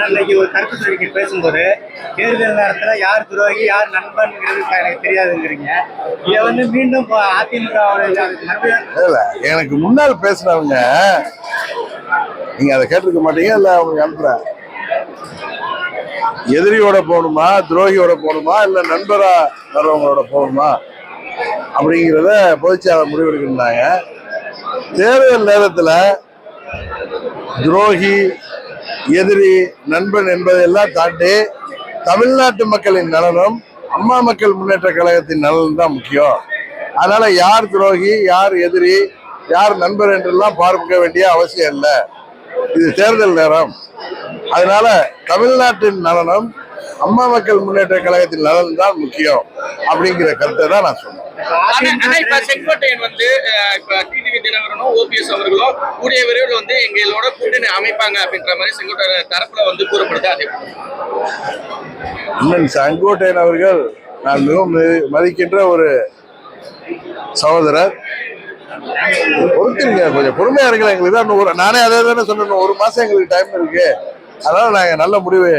இன்னைக்கு ஒரு கருத்து தெரிவிக்க பேசும்போது தேர்தல் நேரத்துல யார் துரோகி யார் நண்பன்ங்கிறது எனக்கு தெரியாதுங்கிறீங்க. இதை மீண்டும் அதிமுக எனக்கு முன்னால் பேசுறவங்க நீங்க அதை கேட்டிருக்க மாட்டீங்க இல்ல அவங்க அனுப்புறேன். எதிரியோட போகணுமா துரோகியோட போகணுமா இல்ல நண்பரா வர்றவங்களோட போகணுமா அப்படிங்கிறத பொதுச்செயலாளர் முடிவெடுக்கிறாங்க. தேர்தல் நேரத்துல துரோகி எதிரி நண்பன் என்பதையெல்லாம் தாண்டி தமிழ்நாட்டு மக்களின் நலனும் அம்மா மக்கள் முன்னேற்ற கழகத்தின் நலனும் தான் முக்கியம். அதனால யார் துரோகி யார் எதிரி யார் நண்பர் என்றெல்லாம் பார்க்க வேண்டிய அவசியம் இல்லை. இது தேர்தல் நேரம். அதனால தமிழ்நாட்டின் நலனும் அம்மா மக்கள் முன்னேற்ற கழகத்தின் நலன் தான் முக்கியம் அப்படிங்கிற கருத்தை தான் நான் சொன்னேன். செங்கோட்டையன் டிடிவி தினகரனும் ஓபிஎஸ் அவர்களும் கூடிய விரைவில் எங்களோட கூட்டணி அமைப்பாங்க அப்படின்ற மாதிரி செங்கோட்டையன் தரப்புல கூறப்படுது. அதே செங்கோட்டையன் அவர்கள் நான் மிகவும் மதிக்கின்ற ஒரு சகோதரர். பொறுத்திருங்க, கொஞ்சம் பொறுமையா இருக்கல. எங்களுக்கு தான் நானே அதே தானே சொன்னேன், ஒரு மாசம் எங்களுக்கு டைம் இருக்கு. அதனால நாங்க நல்ல முடிவு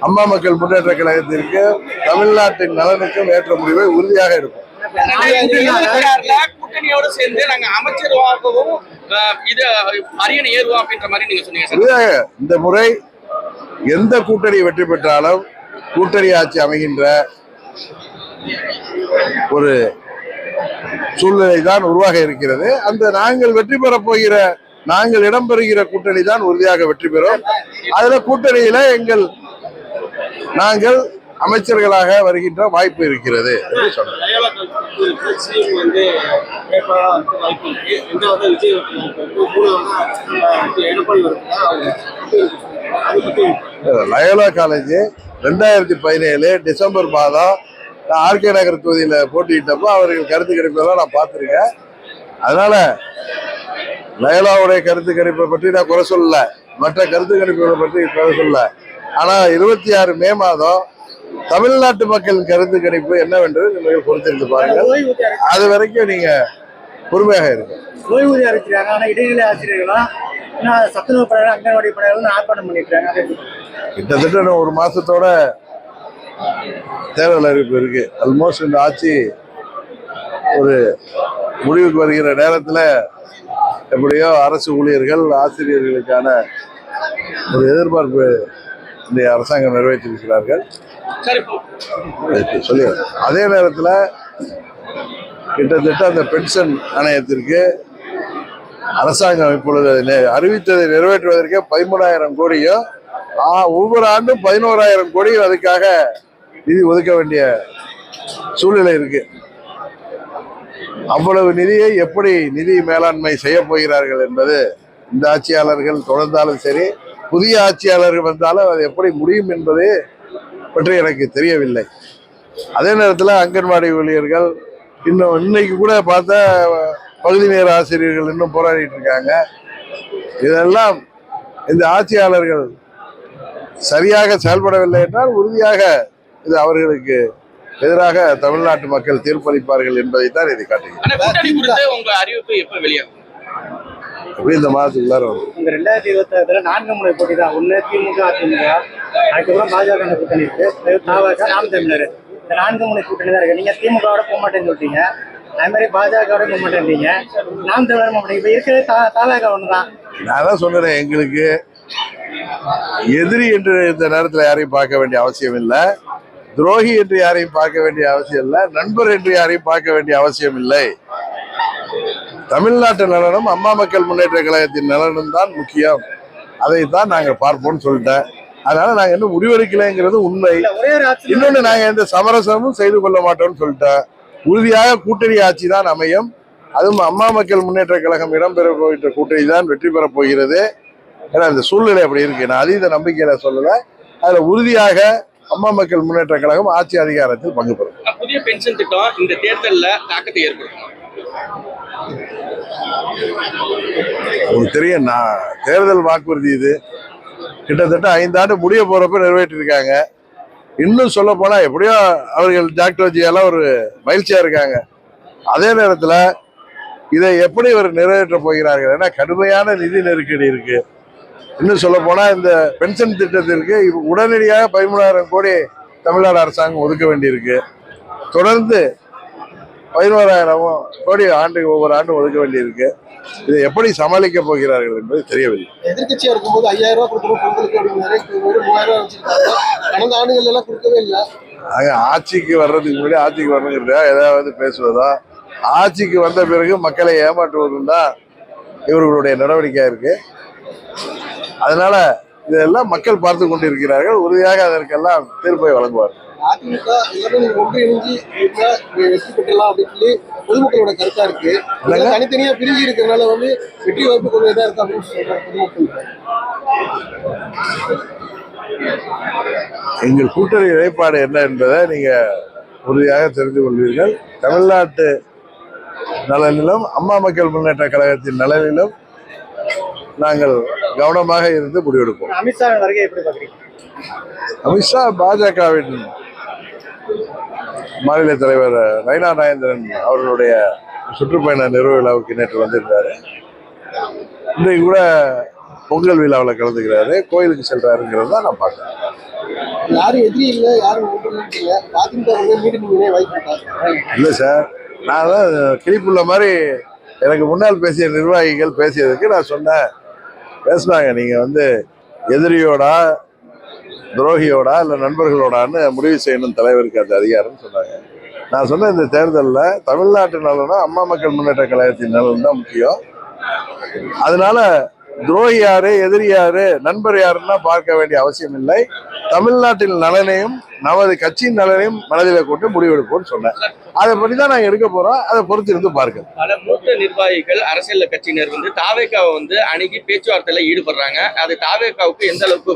அம்மா மக்கள் முன்னேற்ற கழகத்திற்கு தமிழ்நாட்டின் நலனுக்கும் ஏற்ற முடிவை உறுதியாக இருக்கும். கூட்டணியோடு சேர்ந்து நாங்க அமைச்சராகவும் இது அரியணை ஏறுவோம் அப்படின்ற மாதிரி நீங்க சொன்னீங்க. இந்த முறை எந்த கூட்டணி வெற்றி பெற்றாலும் கூட்டணி ஆட்சி அமைகின்ற ஒரு சூழ்நிலை தான் உருவாக இருக்கிறது. அந்த நாங்கள் வெற்றி பெற போகிற நாங்கள் இடம்பெறுகிற கூட்டணி தான் உறுதியாக வெற்றி பெறும். அதுல கூட்டணியில நாங்கள் அமைச்சர்களாக வருகின்ற வாய்ப்பு இருக்கிறது என்று சொன்னார். லயோலா காலேஜ் 2017 டிசம்பர் மாதம் ஆர்கே நகர் தொகுதியில போட்டியிட்டப்போ அவர்கள் கருத்து கணிப்பெல்லாம் நான் பார்த்திருக்கேன். அதனால லயோலாவுடைய கருத்து கணிப்பை பற்றி நான் குறை சொல்லல, மற்ற கருத்து கணிப்புகளை பற்றி குறை சொல்லல. ஆனா 26 மே மாதம் தமிழ்நாட்டு மக்களின் கருத்து கணிப்பு என்னவென்று நீங்கள் பொறுத்திருந்து பாருங்கள். அது வரைக்கும் நீங்க பொறுமையாக இருக்கு. ஓய்வூதியம் அறிவிக்கிறாங்க, ஆனா இடைநிலை ஆசிரியர்களும் சத்துணவு பணியாளர் அங்கன்வாடி பணியாளர்கள் ஆர்ப்பாட்டம் பண்ணிருக்காங்க. கிட்டத்தட்ட ஒரு மாசத்தோட தேர்தல் அறிவிப்பு இருக்கு. ஆல்மோஸ்ட் இந்த ஆட்சி ஒரு முடிவுக்கு வருகிற நேரத்தில் எப்படியோ அரசு ஊழியர்கள் ஆசிரியர்களுக்கான ஒரு எதிர்பார்ப்பு இந்த அரசாங்கம் நிறைவேற்றிருக்கிறார்கள். சொல்லி அதே நேரத்தில் கிட்டத்தட்ட அந்த பென்ஷன் ஆணையத்திற்கு அரசாங்கம் இப்பொழுது அறிவித்ததை நிறைவேற்றுவதற்கே 13,000 கோடியும் ஒவ்வொரு ஆண்டும் 11,000 கோடியும் அதுக்காக நிதி ஒதுக்க வேண்டிய சூழ்நிலை இருக்கு. அவ்வளவு நிதியை எப்படி நிதி மேலாண்மை செய்ய போகிறார்கள் என்பது இந்த ஆட்சியாளர்கள் தொடர்ந்தாலும் சரி, புதிய ஆட்சியாளர்கள் வந்தாலும் அது எப்படி முடியும் என்பது பற்றி எனக்கு தெரியவில்லை. அதே நேரத்தில் அங்கன்வாடி ஊழியர்கள் இன்னைக்கு கூட பார்த்த பகுதி நேர ஆசிரியர்கள் இன்னும் போராடிட்டு இருக்காங்க. இதெல்லாம் இந்த ஆட்சியாளர்கள் சரியாக செயல்படவில்லை என்றால் உறுதியாக இது அவர்களுக்கு எதிராக தமிழ்நாட்டு மக்கள் தீர்ப்பளிப்பார்கள் என்பதைத்தான் இதை காட்டுகிறது. இந்த மாதத்துக்குள்ளார வரும். 2026 4 முறை போட்டி தான். ஒண்ணு திமுக அதிமுக, அதுக்கப்புறம் பாஜக கூட்டணி இருக்கு, நாம் தமிழர். இந்த 4 முறை கூட்டணி தான் இருக்கு. நீங்க திமுகவோட போக மாட்டேன்னு சொல்றீங்க, அது மாதிரி பாஜகவோட போக மாட்டேன்றீங்க, நாம் தமிழர் போக மாட்டேங்க. இப்ப இருக்கிறது தாவேக ஒண்ணுதான். நான் தான் சொன்னேன், எங்களுக்கு எதிரி என்று இந்த நேரத்தில் யாரையும் பார்க்க வேண்டிய அவசியம் இல்லை, துரோகி என்று யாரையும் பார்க்க வேண்டிய அவசியம் இல்லை, நண்பர் என்று யாரையும் பார்க்க வேண்டிய அவசியம் இல்லை. தமிழ்நாட்டு நலனும் அம்மா மக்கள் முன்னேற்ற கழகத்தின் நலனும் தான் முக்கியம். அதைத்தான் நாங்க பார்ப்போம்னு சொல்லிட்டேன். அதனால நாங்க இன்னும் முடிவெடுக்கலைங்கிறது உண்மை. இன்னொன்னு, நாங்க எந்த சமரசமும் செய்து கொள்ள மாட்டோம்னு சொல்லிட்டேன். உறுதியாக கூட்டணி ஆட்சி தான் அமையும். அதுவும் அம்மா மக்கள் முன்னேற்ற கழகம் இடம்பெற போகின்ற கூட்டணி தான் வெற்றி பெறப் போகிறது. ஏன்னா இந்த சூழ்நிலை அப்படி இருக்கு. நான் அதீத நம்பிக்கையில சொல்லல. அதுல உறுதியாக அம்மா மக்கள் முன்னேற்ற கழகம் ஆட்சி அதிகாரத்தில் பங்கு பெறும். புதிய பென்ஷன் திட்டம் இந்த தேர்தலில் தாக்கத்தை ஏற்படுத்தும். உங்களுக்கு தெரியும், நான் தேர்தல் வாக்குறுதி இது கிட்டத்தட்ட 5 ஆண்டு முடிய போறப்ப நிறைவேற்றிருக்காங்க. இன்னும் சொல்ல போனா எப்படியோ அவர்கள் டாக்டர் ஒரு மகிழ்ச்சியா இருக்காங்க. அதே நேரத்தில் இதை எப்படி இவர் நிறைவேற்ற போகிறார்கள்? ஏன்னா கடுமையான நிதி நெருக்கடி இருக்கு. இன்னும் சொல்ல போனா இந்த பென்ஷன் திட்டத்திற்கு உடனடியாக 13,000 கோடி தமிழ்நாடு அரசாங்கம் ஒதுக்க வேண்டியிருக்கு. தொடர்ந்து 11,000 கோடி ஒவ்வொரு ஆண்டும் ஒதுக்க வேண்டியிருக்கு. இதை எப்படி சமாளிக்க போகிறார்கள் என்பது தெரியவில்லை. எதிர்கட்சியா இருக்கும்போது 5,000 ரூபாய் கொடுக்கணும் பொங்கலுக்கு அப்படின்னாரு. வெறும் 3,000 ரூபாய் வச்சிருக்காங்க. கடந்த ஆண்டுகள் எல்லாம் கொடுக்கவே இல்லை. ஆட்சிக்கு வர்றதுக்கு முன்னாடி ஆட்சிக்கு வரணுங்கிறதா ஏதாவது பேசுவதா, ஆட்சிக்கு வந்த பிறகு மக்களை ஏமாற்றுவதும் தான் இவர்களுடைய நடவடிக்கையா இருக்கு. அதனால இதெல்லாம் மக்கள் பார்த்து கொண்டிருக்கிறார்கள். உறுதியாக அதற்கெல்லாம் தீர்ப்பை வழங்குவார்கள். அதிமுக எல்லாரும் ஒன்றிணைஞ்சு வெற்றி பெற்றலாம் அப்படின்னு சொல்லி பொதுமக்களோட கருத்தா இருக்கு. தனித்தனியா பிரிஞ்சு இருக்கிறதுனால வெற்றி வாய்ப்பு கொஞ்சம் இதா இருக்கு அப்படின்னு சொல்றாங்க பொதுமக்கள். எங்கள் கூட்டணி நிலைப்பாடு என்ன என்பதை நீங்க உறுதியாக தெரிந்து கொள்வீர்கள். தமிழ்நாட்டு நலனிலும் அம்மா மக்கள் முன்னேற்ற கழகத்தின் நலனிலும் நாங்கள் கவனமாக இருந்து முடிவெடுப்போம். அமித்ஷா வருகை எப்படி பாக்குறீங்க? அமித்ஷா பாஜகவின் மாநில தலைவர் நயினா நாகேந்திரன் அவர்களுடைய சுற்றுப்பயண நிறைவு விழாவுக்கு நேற்று வந்திருந்தாரு. இன்றைக்கு கூட பொங்கல் விழாவில் கலந்துக்கிறாரு, கோயிலுக்கு செல்றாருங்கிறது தான் நான் பார்க்கிறேன். யாரும் எதிரி இல்லை, யாரும் இல்லை சார், நான் தான் கிளிப்புள்ள மாதிரி எனக்கு முன்னால் பேசிய நிர்வாகிகள் பேசியதுக்கு நான் சொன்னேன், பேசுனாங்க நீங்க எதிரியோடா துரோகியோடா இல்லை நண்பர்களோடான்னு முடிவு செய்யணும் தலைவருக்கு அந்த அதிகாரம் சொன்னாங்க. நான் சொன்ன இந்த தேர்தலில் தமிழ்நாட்டு நலனும் அம்மா மக்கள் முன்னேற்ற கழகத்தின் நலன் தான் முக்கியம். அதனால துரோகி யாரு எதிரி யாரு நண்பர் யாருன்னா பார்க்க வேண்டிய அவசியம் இல்லை. தமிழ்நாட்டின் நலனையும் நமது கட்சியின் நலனையும் மனதில் கொண்டு முடிவெடுப்போம்னு சொன்னேன். அதை பற்றி தான் நாங்கள் எடுக்க போறோம். அதை பொறுத்து இருந்து பார்க்க. பல மூத்த நிர்வாகிகள் அரசியல் கட்சியினர் தாவேகாவை அணுகி பேச்சுவார்த்தையில ஈடுபடுறாங்க. அது தாவேகாவுக்கு எந்த அளவுக்கு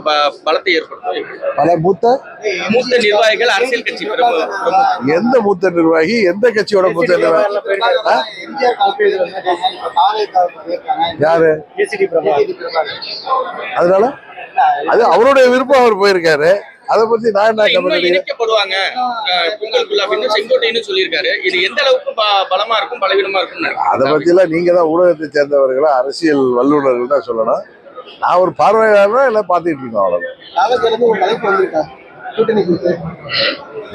பலத்தை ஏற்படுத்தும்? பல மூத்த நிர்வாகிகள் அரசியல் கட்சி எந்த மூத்த நிர்வாகி எந்த கட்சியோட மூத்த நிர்வாகி யாரு? அதனால அது அவருடைய விருப்பம். அவர் போயிருக்காரு. அதை பத்தி நான் என்ன இணைக்கப்படுவாங்க பொங்கலுக்குள்ள அப்படின்னு செங்கோட்டையன்னு சொல்லியிருக்காரு. இது எந்த அளவுக்கு பலமா இருக்கும் பலவீனமா இருக்கும்? அதை பத்தி எல்லாம் நீங்க தான் ஊடகத்தை சேர்ந்தவர்களா அரசியல் வல்லுநர்கள் தான் சொல்லணும். நான் ஒரு பார்வையாளர் எல்லாம் பார்த்துட்டு இருக்கோம். அவ்வளவு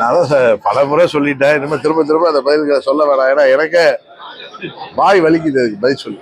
நான் தான் பல முறை சொல்லிட்டேன். இனிமேல் திரும்ப திரும்ப அந்த பதில்களை சொல்ல வேணாம். ஏன்னா எனக்கு வாய் வலிக்குது பதில் சொல்லி.